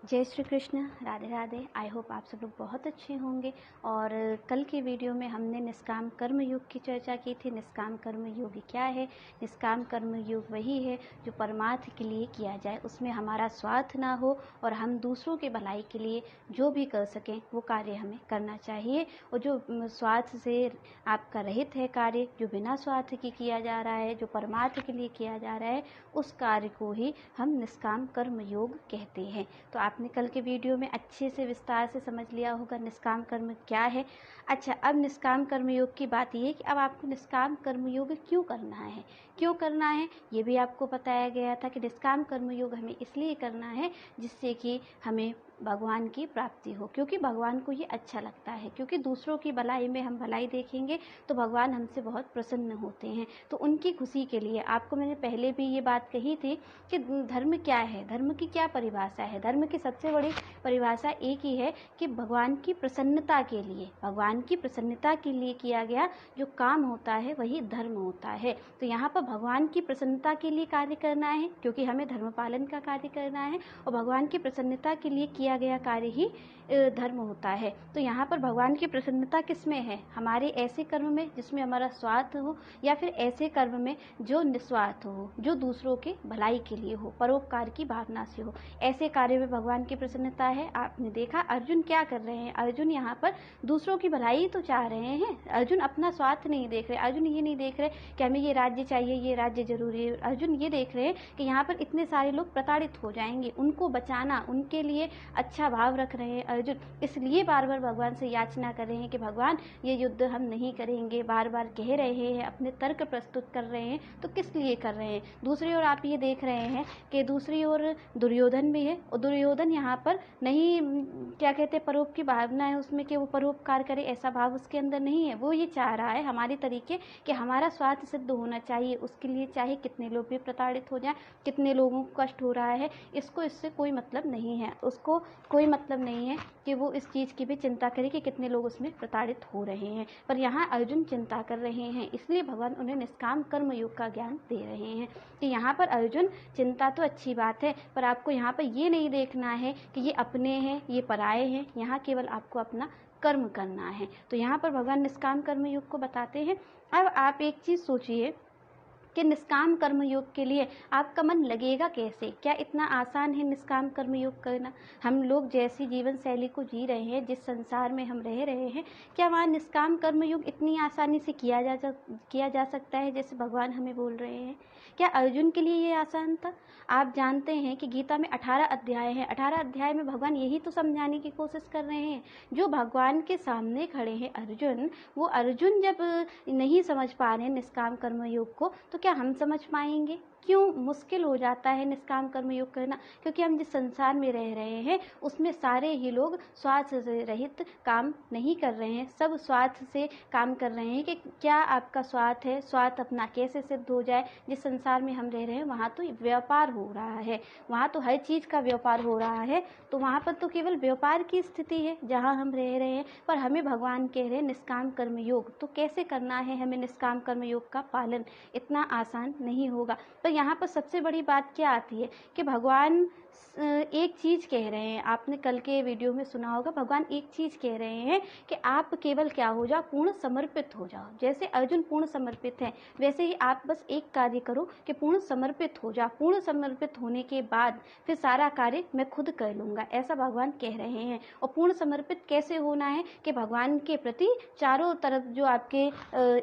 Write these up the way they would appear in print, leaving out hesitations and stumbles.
जय Shri Krishna, Radhe Radhe. I hope आप सब लोग बहुत अच्छे होंगे। और कल की वीडियो में हमने निष्काम कर्म योग की चर्चा की थी। निष्काम कर्म योग क्या है? निष्काम कर्म योग वही है जो परमार्थ के लिए किया जाए, उसमें हमारा स्वार्थ ना हो और हम दूसरों के भलाई के लिए जो भी कर सकें वो कार्य हमें करना चाहिए। और जो स्वार्थ से आपका रहित है कार्य, जो बिना स्वार्थ के किया जा रहा है, जो परमार्थ के लिए किया जा रहा है, उस कार्य को ही हम निष्काम कर्म योग कहते हैं। तो आपने कल के वीडियो में अच्छे से विस्तार से समझ लिया होगा निष्काम कर्म क्या है। अच्छा, अब निष्काम कर्म योग की बात ये है कि अब आपको निष्काम कर्म योग क्यों करना है, क्यों करना है ये भी आपको बताया गया था कि निष्काम कर्म योग हमें इसलिए करना है जिससे कि हमें भगवान की प्राप्ति हो, क्योंकि भगवान को ये अच्छा लगता है। क्योंकि दूसरों की भलाई में हम भलाई देखेंगे तो भगवान हमसे बहुत प्रसन्न होते हैं। तो उनकी खुशी के लिए आपको मैंने पहले भी ये बात कही थी कि धर्म क्या है, धर्म की क्या परिभाषा है। धर्म की सबसे बड़ी परिभाषा एक ही है कि भगवान की प्रसन्नता के लिए, भगवान की प्रसन्नता के लिए किया गया जो काम होता है वही धर्म होता है। तो यहाँ पर भगवान की प्रसन्नता के लिए कार्य करना है, क्योंकि हमें धर्म पालन का कार्य करना है और भगवान की प्रसन्नता के लिए किया गया कार्य ही धर्म होता है। तो यहाँ पर भगवान की प्रसन्नता किस में है? हमारे ऐसे कर्म में जिसमें हमारा स्वार्थ हो, या फिर ऐसे कर्म में जो निस्वार्थ हो, जो दूसरों के भलाई के लिए हो, परोपकार की भावना से हो। ऐसे कार्य में भगवान की प्रसन्नता है। आपने देखा अर्जुन क्या कर रहे हैं, अर्जुन यहाँ पर दूसरों की भलाई तो चाह रहे हैं। अर्जुन अपना स्वार्थ नहीं देख रहे। अर्जुन ये नहीं देख रहे कि हमें ये राज्य चाहिए, ये राज्य जरूरी है। अर्जुन ये देख रहे हैं कि यहाँ पर इतने सारे लोग प्रताड़ित हो जाएंगे, उनको बचाना, उनके लिए अच्छा भाव रख रहे हैं अर्जुन। इसलिए बार बार भगवान से याचना कर रहे हैं कि भगवान ये युद्ध हम नहीं करेंगे। बार बार कह रहे हैं, अपने तर्क प्रस्तुत कर रहे हैं। तो किस लिए कर रहे हैं? दूसरी ओर आप ये देख रहे हैं कि दूसरी ओर दुर्योधन भी है, और दुर्योधन यहाँ पर नहीं क्या कहते परोप की भावना है उसमें कि वो परोपकार करे, ऐसा भाव उसके अंदर नहीं है। वो ये चाह रहा है हमारे तरीके कि हमारा स्वार्थ सिद्ध होना चाहिए, उसके लिए चाहे कितने लोग भी प्रताड़ित हो जाएं, कितने लोगों को कष्ट हो रहा है, इसको इससे कोई मतलब नहीं है। उसको कोई मतलब नहीं है कि वो इस चीज़ की भी चिंता करे कि कितने लोग उसमें प्रताड़ित हो रहे हैं। पर यहाँ अर्जुन चिंता कर रहे हैं, इसलिए भगवान उन्हें निष्काम कर्म योग का ज्ञान दे रहे हैं कि यहाँ पर अर्जुन चिंता तो अच्छी बात है, पर आपको यहाँ पर ये नहीं देखना है कि ये अपने हैं, ये पराये हैं। यहाँ केवल आपको अपना कर्म करना है। तो यहाँ पर भगवान निष्काम कर्म योग को बताते हैं। अब आप एक चीज़ सोचिए कि निष्काम कर्म योग के लिए आपका मन लगेगा कैसे? क्या इतना आसान है निष्काम कर्म योग करना? हम लोग जैसी जीवन शैली को जी रहे हैं, जिस संसार में हम रह रहे हैं, क्या वहाँ निष्काम कर्म योग इतनी आसानी से किया जा सकता है जैसे भगवान हमें बोल रहे हैं? क्या अर्जुन के लिए ये आसान था? आप जानते हैं कि गीता में 18 अध्याय हैं। 18 अध्याय में भगवान यही तो समझाने की कोशिश कर रहे हैं। जो भगवान के सामने खड़े हैं अर्जुन, वो अर्जुन जब नहीं समझ पा रहे हैं निष्काम कर्म योग को, तो क्या हम समझ पाएंगे? क्यों मुश्किल हो जाता है निष्काम कर्म योग करना? क्योंकि हम जिस संसार में रह रहे हैं उसमें सारे ही लोग स्वार्थ से रहित काम नहीं कर रहे हैं। सब स्वार्थ से काम कर रहे हैं कि क्या आपका स्वार्थ है, स्वार्थ अपना कैसे सिद्ध हो जाए। जिस संसार में हम रह रहे हैं वहाँ तो व्यापार हो रहा है, वहाँ तो हर चीज़ का व्यापार हो रहा है। तो वहाँ पर तो केवल व्यापार की स्थिति है जहाँ हम रह रहे हैं। पर हमें भगवान कह रहे हैं निष्काम कर्म योग। तो कैसे करना है हमें निष्काम कर्म योग का पालन? इतना आसान नहीं होगा। पर यहाँ पर सबसे बड़ी बात क्या आती है कि भगवान एक चीज़ कह रहे हैं। आपने कल के वीडियो में सुना होगा, भगवान एक चीज़ कह रहे हैं कि आप केवल क्या हो जाओ, पूर्ण समर्पित हो जाओ। जैसे अर्जुन पूर्ण समर्पित है, वैसे ही आप बस एक कार्य करो कि पूर्ण समर्पित हो जाओ। पूर्ण समर्पित होने के बाद फिर सारा कार्य मैं खुद कर लूँगा, ऐसा भगवान कह रहे हैं। और पूर्ण समर्पित कैसे होना है कि भगवान के प्रति चारों तरफ जो आपके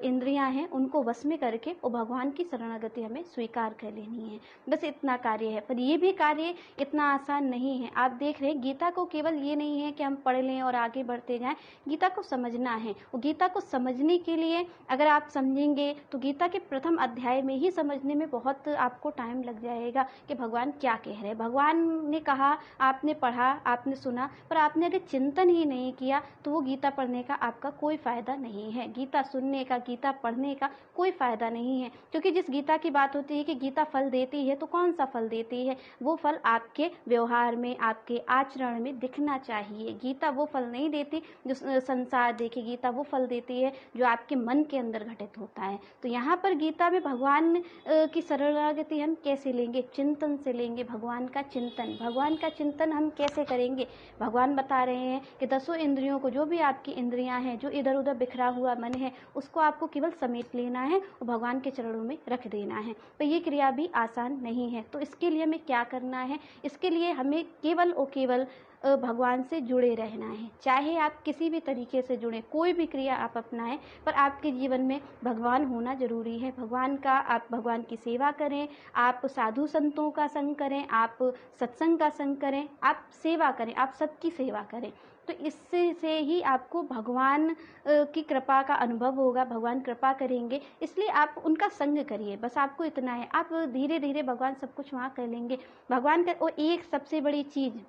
इंद्रियां हैं उनको वश में करके और भगवान की शरणागति हमें स्वीकार कर लेनी है। बस इतना कार्य है। पर ये भी कार्य इतना आसान नहीं है। आप देख रहे हैं गीता को केवल ये नहीं है कि हम पढ़ लें और आगे बढ़ते जाएं, गीता को समझना है। और गीता को समझने के लिए अगर आप समझेंगे तो गीता के प्रथम अध्याय में ही समझने में बहुत आपको टाइम लग जाएगा कि भगवान क्या कह रहे हैं। भगवान ने कहा, आपने पढ़ा, आपने सुना, पर आपने अगर चिंतन ही नहीं किया तो वो गीता पढ़ने का आपका कोई फायदा नहीं है। गीता सुनने का, गीता पढ़ने का कोई फायदा नहीं है। क्योंकि जिस गीता की बात होती है कि गीता फल देती है तो कौन सा फल देती है? वो फल आपके व्यवहार में, आपके आचरण में दिखना चाहिए। गीता वो फल नहीं देती जो संसार देखे, गीता वो फल देती है जो आपके मन के अंदर घटित होता है। तो यहाँ पर गीता में भगवान की शरणागति हम कैसे लेंगे? चिंतन से लेंगे। भगवान का चिंतन, भगवान का चिंतन हम कैसे करेंगे? भगवान बता रहे हैं कि 10 इंद्रियों को, जो भी आपकी इंद्रियां हैं, जो इधर उधर बिखरा हुआ मन है, उसको आपको केवल समेट लेना है और भगवान के चरणों में रख देना है। तो ये क्रिया भी आसान नहीं है। तो इसके लिए हमें क्या करना है? इसके लिए हमें केवल और केवल भगवान से जुड़े रहना है। चाहे आप किसी भी तरीके से जुड़ें, कोई भी क्रिया आप अपनाएं, पर आपके जीवन में भगवान होना जरूरी है। आप भगवान की सेवा करें, आप साधु संतों का संग करें, आप सत्संग का संग करें, आप सेवा करें, आप सबकी सेवा करें। तो इससे से ही आपको भगवान की कृपा का अनुभव होगा, भगवान कृपा करेंगे। इसलिए आप उनका संग करिए, बस आपको इतना है। आप धीरे धीरे भगवान सब कुछ वहाँ कर लेंगे। भगवान का और एक सबसे बड़ी चीज़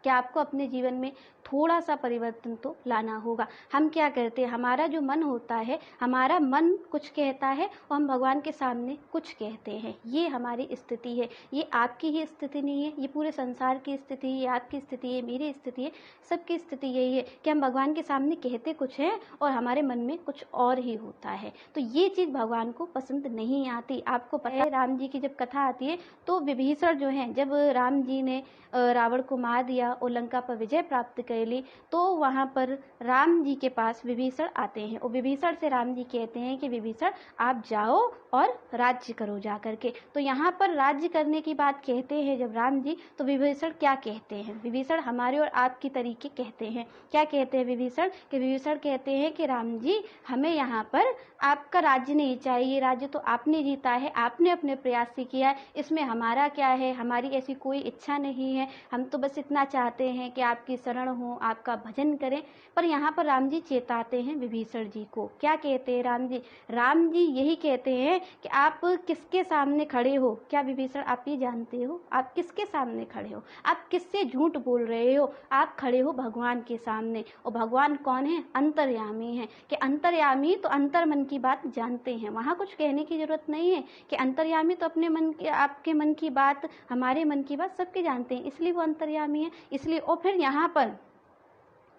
कि आपको अपने जीवन में थोड़ा सा परिवर्तन तो लाना होगा। हम क्या करते हैं, हमारा जो मन होता है, हमारा मन कुछ कहता है और हम भगवान के सामने कुछ कहते हैं। ये हमारी स्थिति है। ये आपकी ही स्थिति नहीं है, ये पूरे संसार की स्थिति है, आपकी स्थिति है, मेरी स्थिति है, सबकी स्थिति यही है कि हम भगवान के सामने कहते कुछ हैं और हमारे मन में कुछ और ही होता है। तो ये चीज़ भगवान को पसंद नहीं आती। आपको पता है, राम जी की जब कथा आती है तो विभीषण जो है, जब राम जी ने रावण को मार दिया और लंका पर विजय प्राप्त कर ली, तो वहाँ पर राम जी के पास विभीषण आते हैं और विभीषण से राम जी कहते हैं कि विभीषण आप जाओ और राज्य करो जा करके। तो यहाँ पर राज्य करने की बात कहते हैं जब राम जी, तो विभीषण क्या कहते हैं? विभीषण हमारे और आपकी तरीके कहते हैं। क्या कहते हैं विभीषण? कि विभीषण कहते हैं कि राम जी, हमें यहाँ पर आपका राज्य नहीं चाहिए, राज्य तो आपने जीता है, आपने अपने प्रयास से किया है, इसमें हमारा क्या है? हमारी ऐसी कोई इच्छा नहीं है। हम तो बस इतना चाहते हैं कि आपकी शरण हो, आपका भजन करें। पर यहाँ पर राम जी चेताते हैं विभीषण जी को। क्या कहते हैं राम जी? राम जी यही कहते हैं कि आप किसके सामने खड़े हो? क्या विभीषण आप ये जानते हो? आप किसके सामने खड़े हो? आप किससे झूठ बोल रहे हो? आप खड़े हो भगवान के सामने। और भगवान कौन है? अंतर्यामी है। कि अंतर्यामी तो अंतर मन की बात जानते हैं। वहाँ कुछ कहने की जरूरत नहीं है कि अंतर्यामी तो अपने मन की, आपके मन की बात, हमारे मन की बात सबके जानते हैं, इसलिए वो अंतर्यामी है। इसलिए और फिर यहाँ पर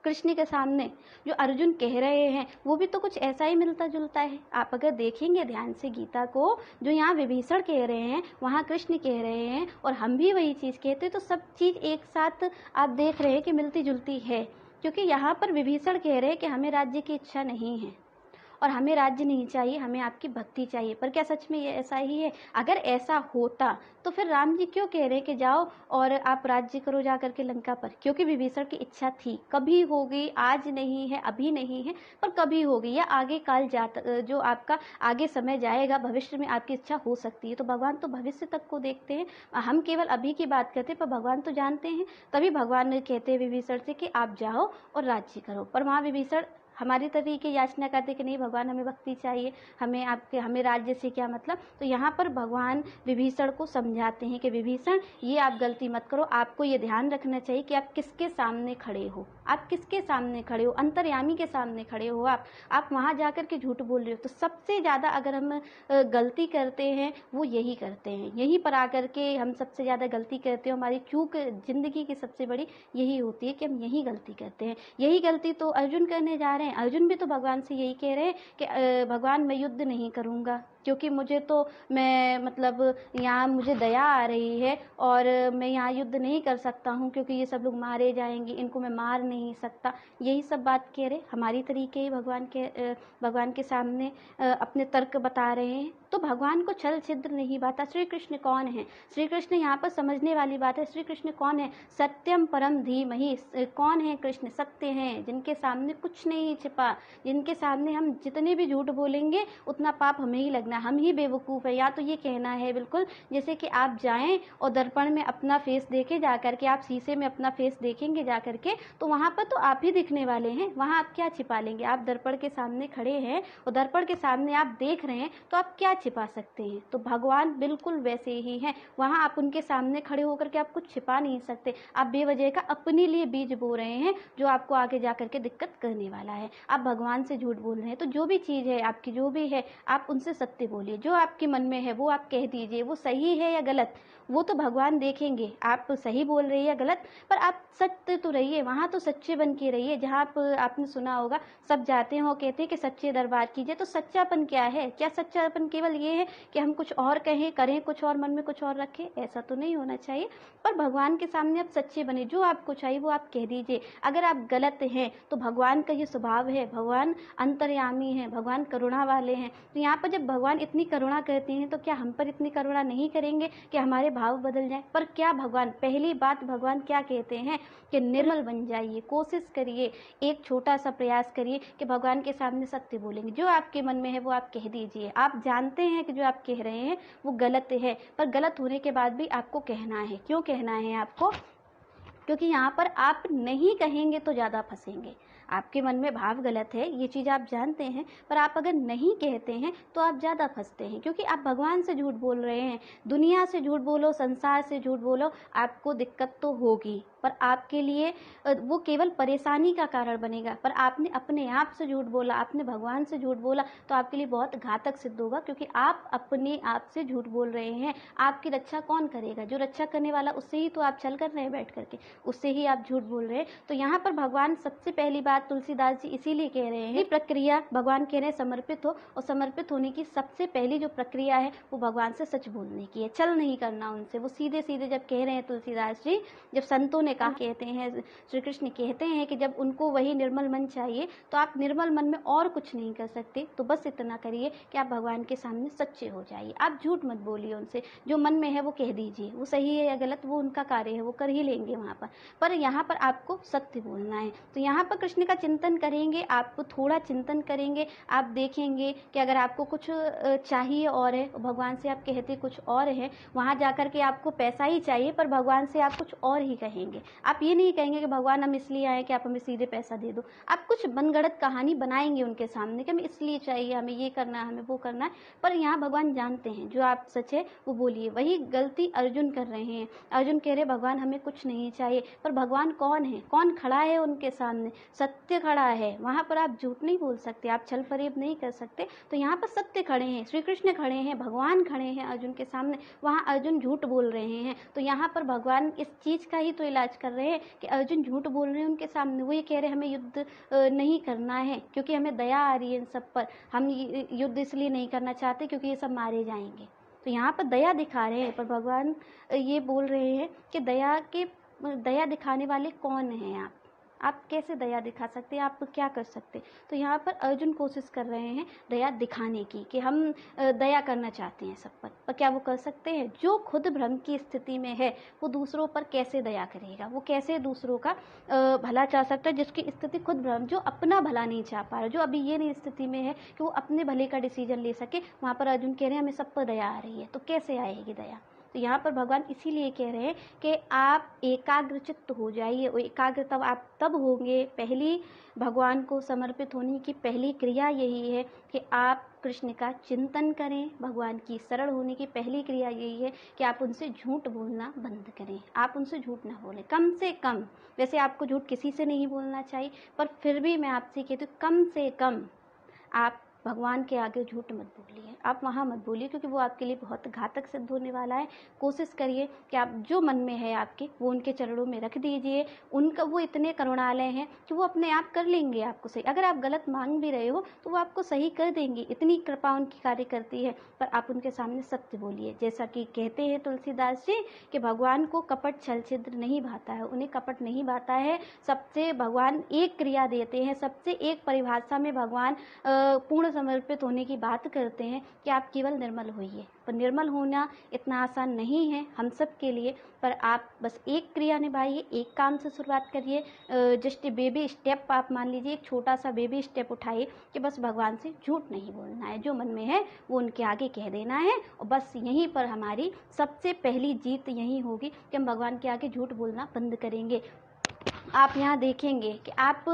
कृष्ण के सामने जो अर्जुन कह रहे हैं वो भी तो कुछ ऐसा ही मिलता जुलता है। आप अगर देखेंगे ध्यान से गीता को, जो यहाँ विभीषण कह रहे हैं वहाँ कृष्ण कह रहे हैं और हम भी वही चीज़ कहते हैं, तो सब चीज़ एक साथ आप देख रहे हैं कि मिलती जुलती है। क्योंकि यहाँ पर विभीषण कह रहे हैं कि हमें राज्य की इच्छा नहीं है और हमें राज्य नहीं चाहिए, हमें आपकी भक्ति चाहिए। पर क्या सच में ये ऐसा ही है? अगर ऐसा होता तो फिर राम जी क्यों कह रहे हैं कि जाओ और आप राज्य करो जा करके लंका पर? क्योंकि विभीषण की इच्छा थी, कभी होगी, आज नहीं है, अभी नहीं है, पर कभी होगी, या आगे काल जाता, जो आपका आगे समय जाएगा, भविष्य में आपकी इच्छा हो सकती है। तो भगवान तो भविष्य तक को देखते हैं, हम केवल अभी की बात करते हैं, पर भगवान तो जानते हैं। तभी भगवान कहते हैं विभीषण से कि आप जाओ और राज्य करो। पर वहाँ विभीषण हमारी तरीके याचना करते कि नहीं भगवान, हमें भक्ति चाहिए, हमें राज्य से क्या मतलब। तो यहाँ पर भगवान विभीषण को समझाते हैं कि विभीषण, ये आप गलती मत करो। आपको ये ध्यान रखना चाहिए कि आप किसके सामने खड़े हो, आप किसके सामने खड़े हो? अंतर्यामी के सामने खड़े हो आप वहाँ जाकर के झूठ बोल रहे हो। तो सबसे ज़्यादा अगर हम गलती करते हैं वो यही करते हैं, यहीं पर आकर के हम सबसे ज़्यादा गलती करते हैं। हमारी चूक जिंदगी की सबसे बड़ी यही होती है कि हम यही गलती करते हैं। यही गलती तो अर्जुन करने जा रहे हैं। अर्जुन भी तो भगवान से यही कह रहे हैं कि भगवान मैं युद्ध नहीं करूँगा, क्योंकि मुझे तो यहाँ मुझे दया आ रही है और मैं यहाँ युद्ध नहीं कर सकता हूँ, क्योंकि ये सब लोग मारे जाएंगे, इनको मैं मार नहीं सकता। यही सब बात कह रहे, हमारी तरीके ही भगवान के सामने अपने तर्क बता रहे हैं। तो भगवान को छल छिद्र नहीं बाता। श्री कृष्ण कौन है? श्री कृष्ण यहाँ पर समझने वाली बात है। श्री कृष्ण कौन है? सत्यम परम धीमहि। कौन है कृष्ण? सत्य हैं, जिनके सामने कुछ नहीं छिपा, जिनके सामने हम जितने भी झूठ बोलेंगे उतना पाप हमें ही लगना, हम ही बेवकूफ़ है। या तो ये कहना है बिल्कुल जैसे कि आप जाएं और दर्पण में अपना फेस देखे जाकर के, आप शीशे में अपना फेस देखेंगे जाकर के, तो वहाँ पर तो आप ही दिखने वाले हैं, वहाँ आप क्या छिपा लेंगे? आप दर्पण के सामने खड़े हैं और दर्पण के सामने आप देख रहे हैं, तो आप क्या छिपा सकते हैं? तो भगवान बिल्कुल वैसे ही हैं, वहाँ आप उनके सामने खड़े होकर के आप कुछ छिपा नहीं सकते। आप बेवजह का अपने लिए बीज बो रहे हैं जो आपको आगे जाकर के दिक्कत करने वाला है। आप भगवान से झूठ बोल रहे हैं। तो जो भी चीज़ है आपकी, जो भी है, आप उनसे सत्य सत्य बोलिए। जो आपके मन में है वो आप कह दीजिए। वो सही है या गलत वो तो भगवान देखेंगे, आप सही बोल रहे हैं या गलत, पर आप सत्य तो रहिए, वहाँ तो सच्चे बन के रहिए। जहाँ आपने सुना होगा सब जाते हैं और कहते हैं कि सच्चे दरबार कीजिए। तो सच्चापन क्या है? क्या सच्चापन केवल ये है कि हम कुछ और कहें, करें कुछ और, मन में कुछ और रखें? ऐसा तो नहीं होना चाहिए। पर भगवान के सामने आप सच्चे बने, जो आपको चाहिए वो आप कह दीजिए। अगर आप गलत हैं तो भगवान का ये स्वभाव है, भगवान अंतर्यामी है, भगवान करुणा वाले हैं। तो यहाँ पर जब भगवान इतनी करुणा करते हैं तो क्या हम पर इतनी करुणा नहीं करेंगे कि हमारे भाव बदल जाएं? पर क्या भगवान, पहली बात भगवान क्या कहते हैं कि निर्मल बन जाइए, कोशिश करिए, एक छोटा सा प्रयास करिए कि भगवान के सामने सत्य बोलेंगे। जो आपके मन में है वो आप कह दीजिए। आप जानते हैं कि जो आप कह रहे हैं वो गलत है, पर गलत होने के बाद भी आपको कहना है। क्यों कहना है आपको? क्योंकि यहाँ पर आप नहीं कहेंगे तो ज़्यादा फंसेंगे। आपके मन में भाव गलत है, ये चीज़ आप जानते हैं, पर आप अगर नहीं कहते हैं तो आप ज़्यादा फंसते हैं, क्योंकि आप भगवान से झूठ बोल रहे हैं। दुनिया से झूठ बोलो, संसार से झूठ बोलो, आपको दिक्कत तो होगी, पर आपके लिए वो केवल परेशानी का कारण बनेगा। पर आपने अपने आप से झूठ बोला, आपने भगवान से झूठ बोला, तो आपके लिए बहुत घातक सिद्ध होगा, क्योंकि आप अपने आप से झूठ बोल रहे हैं। आपकी रक्षा कौन करेगा? जो रक्षा करने वाला, उससे ही तो आप छल कर रहे हैं बैठ करके, उससे ही आप झूठ बोल रहे हैं। तो यहाँ पर भगवान सबसे पहली बात तुलसीदास जी इसीलिए कह रहे हैं, प्रक्रिया भगवान कह रहे हैं समर्पित हो, और समर्पित होने की सबसे पहली जो प्रक्रिया है वो भगवान से सच बोलने की है, छल नहीं करना उनसे। वो सीधे सीधे जब कह रहे हैं तुलसीदास जी, जब संतों ने कहा, कहते हैं श्री कृष्ण कहते हैं कि जब उनको वही निर्मल मन चाहिए तो आप निर्मल मन में और कुछ नहीं कर सकते, तो बस इतना करिए कि आप भगवान के सामने सच्चे हो जाइए। आप झूठ मत बोलिए उनसे, जो मन में है वो कह दीजिए। वो सही है या गलत वो उनका कार्य है, वो कर ही लेंगे वहाँ पर यहाँ पर आपको सत्य बोलना है। तो यहाँ पर कृष्ण का चिंतन करेंगे, आप थोड़ा चिंतन करेंगे, आप देखेंगे कि अगर आपको कुछ चाहिए और है, भगवान से आप कहते कुछ और है, वहाँ जाकर के आपको पैसा ही चाहिए, पर भगवान से आप कुछ और ही कहेंगे। आप ये नहीं कहेंगे कि भगवान हम इसलिए आए कि आप हमें सीधे पैसा दे दो। आप कुछ मनगढ़ंत कहानी बनाएंगे उनके सामने कि हमें इसलिए चाहिए, हमें ये करना है, हमें वो करना है। पर यहाँ भगवान जानते हैं जो आप सच है वो बोलिए। वही गलती अर्जुन कर रहे हैं। अर्जुन कह रहे भगवान हमें कुछ नहीं चाहिए, पर भगवान कौन है? कौन खड़ा है उनके सामने? सत्य खड़ा है। वहाँ पर आप झूठ नहीं बोल सकते, आप छल फरेब नहीं कर सकते। तो यहाँ पर सत्य खड़े हैं, श्री कृष्ण खड़े हैं, भगवान खड़े हैं अर्जुन के सामने। वहाँ अर्जुन झूठ बोल रहे हैं, तो यहाँ पर भगवान इस चीज़ का ही तो इलाज कर रहे हैं कि अर्जुन झूठ बोल रहे हैं उनके सामने। वो ये कह रहे हैं हमें युद्ध नहीं करना है क्योंकि हमें दया आ रही है इन सब पर। हम युद्ध इसलिए नहीं करना चाहते क्योंकि ये सब मारे जाएंगे। तो यहाँ पर दया दिखा रहे हैं, पर भगवान ये बोल रहे हैं कि दया दिखाने वाले कौन हैं आप कैसे दया दिखा सकते हैं? आप क्या कर सकते? तो यहाँ पर अर्जुन कोशिश कर रहे हैं दया दिखाने की कि हम दया करना चाहते हैं सब पर क्या वो कर सकते हैं? जो खुद भ्रम की स्थिति में है वो दूसरों पर कैसे दया करेगा? वो कैसे दूसरों का भला चाह सकता है जिसकी स्थिति खुद भ्रम, जो अपना भला नहीं चाह पा रहा, जो अभी ये नहीं स्थिति में है कि वो अपने भले का डिसीजन ले सके। वहाँ पर अर्जुन कह रहे हैं हमें सब पर दया आ रही है, तो कैसे आएगी दया? तो यहाँ पर भगवान इसीलिए कह रहे हैं कि आप एकाग्रचित्त हो जाइए। और एकाग्र तब आप तब होंगे, पहली भगवान को समर्पित होने की पहली क्रिया यही है कि आप कृष्ण का चिंतन करें। भगवान की शरण होने की पहली क्रिया यही है कि आप उनसे झूठ बोलना बंद करें। आप उनसे झूठ ना बोलें, कम से कम। वैसे आपको झूठ किसी से नहीं बोलना चाहिए, पर फिर भी मैं आपसे कहती हूँ कम से कम आप भगवान के आगे झूठ मत बोलिए। आप वहाँ मत बोलिए, क्योंकि वो आपके लिए बहुत घातक सिद्ध होने वाला है। कोशिश करिए कि आप जो मन में है आपके वो उनके चरणों में रख दीजिए। उनका वो इतने करुणालय हैं कि वो अपने आप कर लेंगे आपको सही। अगर आप गलत मांग भी रहे हो तो वो आपको सही कर देंगे, इतनी कृपा उनकी कार्य करती है। पर आप उनके सामने सत्य बोलिए। जैसा कि कहते हैं तुलसीदास जी कि भगवान को कपट छल छिद्र नहीं भाता है, उन्हें कपट नहीं भाता है। सबसे भगवान एक क्रिया देते हैं, सबसे एक परिभाषा में भगवान पूर्ण समर्पित होने की बात करते हैं कि आप केवल निर्मल होइए। पर निर्मल होना इतना आसान नहीं है हम सब के लिए। पर आप बस एक क्रिया निभाइए, एक काम से शुरुआत करिए। जस्ट बेबी स्टेप आप मान लीजिए, एक छोटा सा बेबी स्टेप उठाइए कि बस भगवान से झूठ नहीं बोलना है। जो मन में है वो उनके आगे कह देना है, और बस यहीं पर हमारी सबसे पहली जीत यही होगी कि हम भगवान के आगे झूठ बोलना बंद करेंगे। आप यहाँ देखेंगे कि आप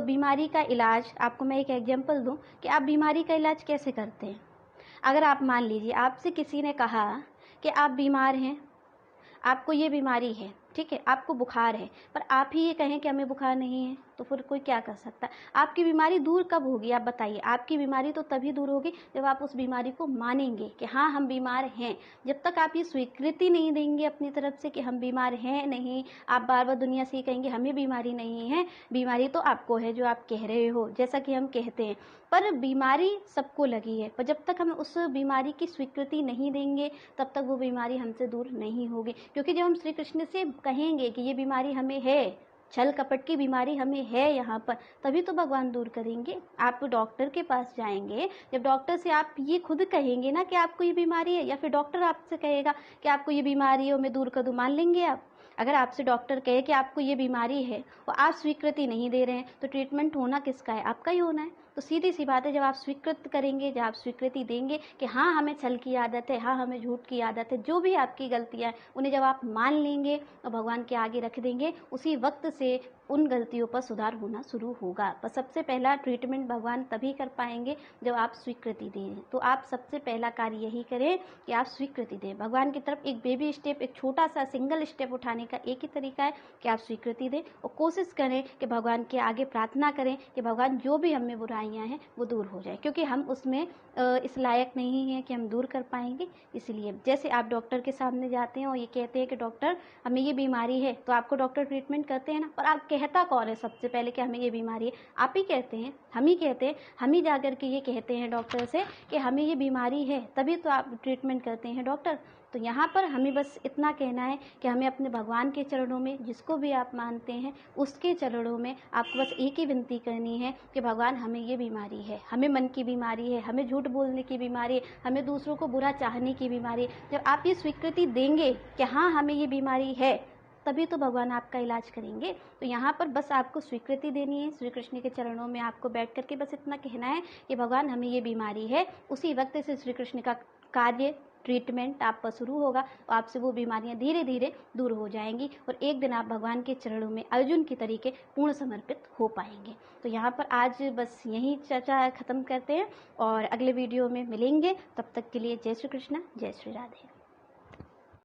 बीमारी का इलाज, आपको मैं एक एग्जांपल दूँ कि आप बीमारी का इलाज कैसे करते हैं। अगर आप मान लीजिए आपसे किसी ने कहा कि आप बीमार हैं, आपको ये बीमारी है, ठीक है, आपको बुखार है, पर आप ही ये कहें कि हमें बुखार नहीं है, तो फिर कोई क्या कर सकता है। आपकी बीमारी दूर कब होगी आप बताइए। आपकी बीमारी तो तभी दूर होगी जब आप उस बीमारी को मानेंगे कि हाँ हम बीमार हैं। जब तक आप ये स्वीकृति नहीं देंगे अपनी तरफ से कि हम बीमार हैं नहीं, आप बार बार दुनिया से कहेंगे हमें बीमारी नहीं है, बीमारी तो आपको है जो आप कह रहे हो, जैसा कि हम कहते हैं। पर बीमारी सबको लगी है, पर जब तक हम उस बीमारी की स्वीकृति नहीं देंगे तब तक वो बीमारी हमसे दूर नहीं होगी। क्योंकि जब हम श्री कृष्ण से कहेंगे कि ये बीमारी हमें है, छल कपट की बीमारी हमें है यहाँ पर, तभी तो भगवान दूर करेंगे। आप डॉक्टर के पास जाएंगे, जब डॉक्टर से आप ये खुद कहेंगे ना कि आपको ये बीमारी है, या फिर डॉक्टर आपसे कहेगा कि आपको ये बीमारी है, मैं दूर कर दूँ, मान लेंगे आप? अगर आपसे डॉक्टर कहे कि आपको ये बीमारी है और आप स्वीकृति नहीं दे रहे हैं, तो ट्रीटमेंट होना किसका है? आपका ही होना है। तो सीधी सी बात है, जब आप स्वीकृत करेंगे, जब आप स्वीकृति देंगे कि हाँ हमें छल की आदत है, हाँ हमें झूठ की आदत है, जो भी आपकी गलतियाँ हैं उन्हें जब आप मान लेंगे और भगवान के आगे रख देंगे, उसी वक्त से उन गलतियों पर सुधार होना शुरू होगा। पर सबसे पहला ट्रीटमेंट भगवान तभी कर पाएंगे जब आप स्वीकृति दें। तो आप सबसे पहला कार्य यही करें कि आप स्वीकृति दें भगवान की तरफ। एक बेबी स्टेप, एक छोटा सा सिंगल स्टेप उठाने का एक ही तरीका है कि आप स्वीकृति दें और कोशिश करें कि भगवान के आगे प्रार्थना करें कि भगवान जो भी हम में बुराइयां हैं वो दूर हो जाए, क्योंकि हम उसमें इस लायक नहीं है कि हम दूर कर पाएंगे। इसलिए जैसे आप डॉक्टर के सामने जाते हैं और ये कहते हैं कि डॉक्टर हमें ये बीमारी है, तो आपको डॉक्टर ट्रीटमेंट करते हैं ना, पर आप कहता कौन है सबसे पहले कि हमें ये बीमारी है? आप ही कहते हैं, हम ही कहते हैं, हम ही जाकर के ये कहते हैं डॉक्टर से कि हमें ये बीमारी है, तभी तो आप ट्रीटमेंट करते हैं डॉक्टर। तो यहाँ पर हमें बस इतना कहना है कि हमें अपने भगवान के चरणों में, जिसको भी आप मानते हैं उसके चरणों में आपको बस एक ही विनती करनी है कि भगवान हमें ये बीमारी है, हमें मन की बीमारी है, हमें झूठ बोलने की बीमारी है, हमें दूसरों को बुरा चाहने की बीमारी है। जब आप ये स्वीकृति देंगे कि हाँ हमें ये बीमारी है, तभी तो भगवान आपका इलाज करेंगे। तो यहाँ पर बस आपको स्वीकृति देनी है, श्री कृष्ण के चरणों में आपको बैठ करके बस इतना कहना है कि भगवान हमें ये बीमारी है। उसी वक्त से श्री कृष्ण का कार्य, ट्रीटमेंट आप पर शुरू होगा और आपसे वो बीमारियां धीरे धीरे दूर हो जाएंगी और एक दिन आप भगवान के चरणों में अर्जुन की तरीके पूर्ण समर्पित हो पाएंगे। तो यहाँ पर आज बस यही चर्चा ख़त्म करते हैं और अगले वीडियो में मिलेंगे। तब तक के लिए जय श्री कृष्ण, जय श्री राधे।